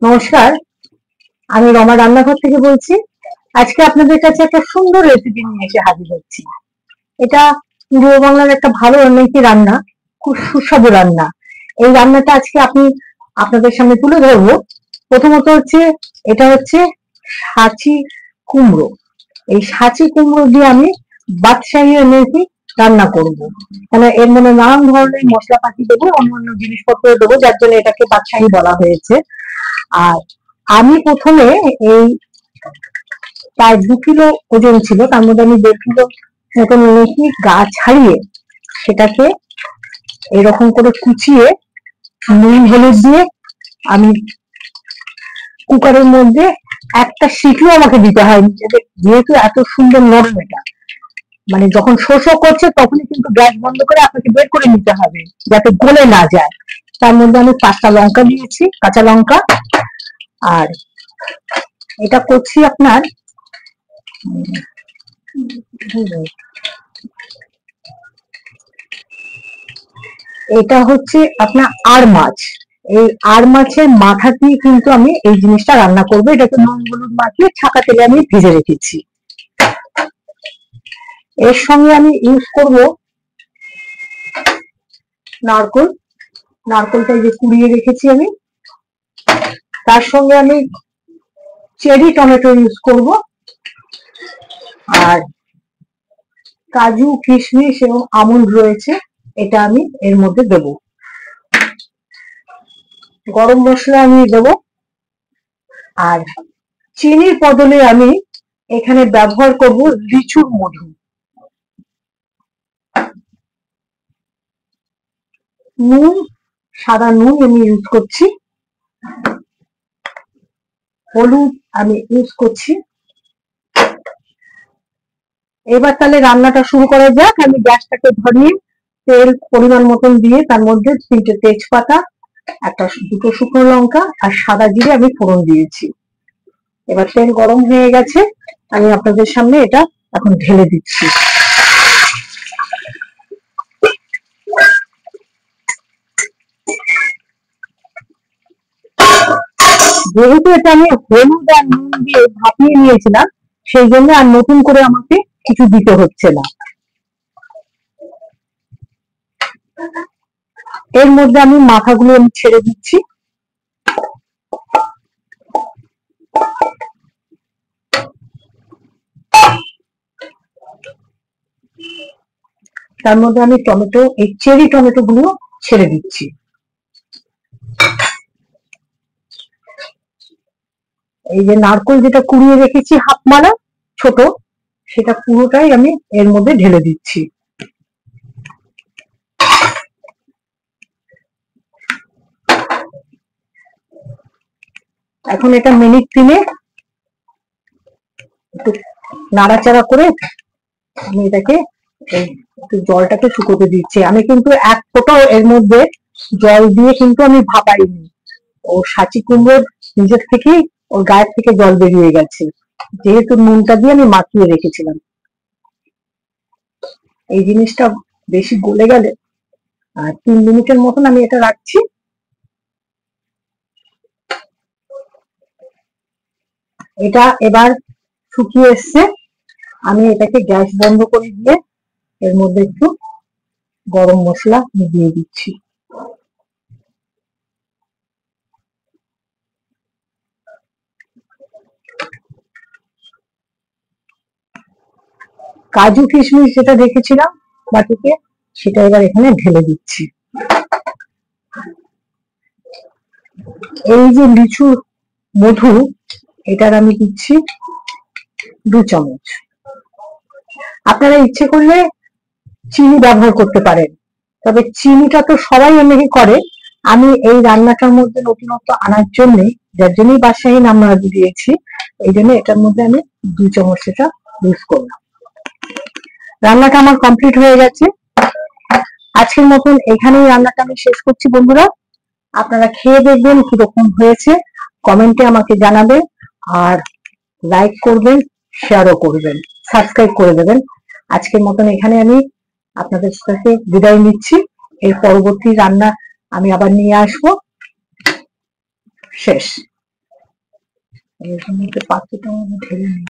নমস্কার, আমি রমা রান্নাঘর থেকে বলছি। আজকে আপনাদের কাছে একটা সুন্দর রেসিপি নিয়ে এসে হাজির হচ্ছি। এটা পূর্ব বাংলার একটা ভালো অনেকই রান্না, খুব সুস্বাদু রান্না। এই রান্নাটা আজকে আপনাদের সামনে তুলে ধরবো। প্রথমত হচ্ছে, এটা হচ্ছে সাঁচি কুমড়ো। এই সাঁচি কুমড়ো দিয়ে আমি বাদশাহী এনেছি রান্না করব। মানে এর মধ্যে নানান ধরনের মশলাপাতি দেবো, অন্যান্য জিনিসপত্র দেবো, যার জন্য এটাকে বাদশাহী বলা হয়েছে। আর আমি প্রথমে এই প্রায় 2 কিলো ওজন ছিল, তার মধ্যে আমি 1.5 কিলো মতন নিয়েছি গা ছাড়িয়ে, সেটাকে এরকম করে কুচিয়ে নুন হলুদ দিয়ে আমি কুকারের মধ্যে একটা সিটিও আমাকে দিতে হয়, যেহেতু এত সুন্দর নরম এটা। মানে যখন শো করছে তখনই কিন্তু গ্যাস বন্ধ করে আপনাকে বের করে নিতে হবে, যাতে গলে না যায়। তার মধ্যে আমি 5টা লঙ্কা দিয়েছি, কাঁচা লঙ্কা। আর এটা করছি আপনার এটা হচ্ছে আপনার আর মাছ। এই আর মাছের মাথা দিয়ে কিন্তু আমি এই জিনিসটা রান্না করবো। এটাকে নুন হলুদ মাখিয়ে ছাকা তেলে আমি ভেজে রেখেছি। এর সঙ্গে আমি ইউজ করব নারকোল। নারকোলটা যে কুড়িয়ে রেখেছি আমি। তার সঙ্গে আমি চেরি টমেটো ইউজ করব, আর কাজু কিশমিশ এবং আমন্ড রয়েছে, এটা আমি এর মধ্যে দেব। গরম মশলা আমি দেব। আর চিনির বদলে আমি এখানে ব্যবহার করব লিচুর মধু। নুন, সাদা নুন আমি ইউজ করছি। হলুদ আমি ইউজ করছি। এবার তাহলে রান্নাটা শুরু করা যাক। আমি গ্যাসটাকে ধরিয়ে তেল পরিমাণ মতন দিয়ে তার মধ্যে 3টে তেজপাতা, 2টো শুকনো লঙ্কা আর সাদা জিরে আমি ফোড়ন দিয়েছি। এবার তেল গরম হয়ে গেছে, আমি আপনাদের সামনে এটা এখন ঢেলে দিচ্ছি। যেহেতু এটা আমি হলুদ আর নুন দিয়ে ভাপিয়ে নিয়েছিলাম, সেই জন্য আর নতুন করে আমাকে কিছু দিতে হচ্ছে না। এর মধ্যে আমি মাথাগুলো আমি ছেড়ে দিচ্ছি। তার মধ্যে আমি টমেটো, এই চেরি টমেটো গুলো ছেড়ে দিচ্ছি। এই যে নারকোল যেটা কুড়িয়ে রেখেছি হাফ মালা ছোট, সেটা পুরোটাই আমি এর মধ্যে ঢেলে দিচ্ছি। এখন এটা মিনিট 3 একটু নাড়াচাড়া করে আমি এটাকে একটু জলটাকে শুকোতে দিচ্ছি। আমি কিন্তু এক ফোঁটাও এর মধ্যে জল দিয়ে কিন্তু আমি ভাপাইনি। ও সাঁচি কুমড়োর নিজের থেকেই ওর গায়ের থেকে জল বেরিয়ে গেছে, যেহেতু নুনটা দিয়ে আমি মাখিয়ে রেখেছিলাম। এই জিনিসটা বেশি গলে গেলে 3 মিনিটের মতন আমি এটা রাখছি। এটা এবার শুকিয়ে এসছে। আমি এটাকে গ্যাস বন্ধ করে দিয়ে এর মধ্যে একটু গরম মশলা দিয়ে দিচ্ছি। কাজু কিশমিশ যেটা রেখেছিলাম বাটিতে, সেটা এবার এখানে ঢেলে দিচ্ছি। এই যে লিচু মধু, এটার আমি দিচ্ছি 2 চামচ। আপনারা ইচ্ছে করলে চিনি ব্যবহার করতে পারেন, তবে চিনিটা তো সবাই অনেকে করে। আমি এই রান্নাটার মধ্যে নতুনত্ব আনার জন্য, যার জন্যই বাদশাহী নাম দিয়েছি, এই জন্য এটার মধ্যে আমি 2 চামচ সেটা ইউজ করলাম। রান্নাটা আমার কমপ্লিট হয়ে গেছে। আজকের মতন এখানেই রান্নাটা আমি শেষ করছি বন্ধুরা। আপনারা খেয়ে দেখবেন কিরকম হয়েছে, কমেন্টে আমাকে জানাবেন। আর লাইক করবেন, শেয়ারও করবেন, সাবস্ক্রাইব করে দেবেন। আজকের মতন এখানে আমি আপনাদের কাছে বিদায় নিচ্ছি। এর পরবর্তী রান্না আমি আবার নিয়ে আসবো। শেষ। এর মধ্যে পাত্রটা ঢেলে নিই।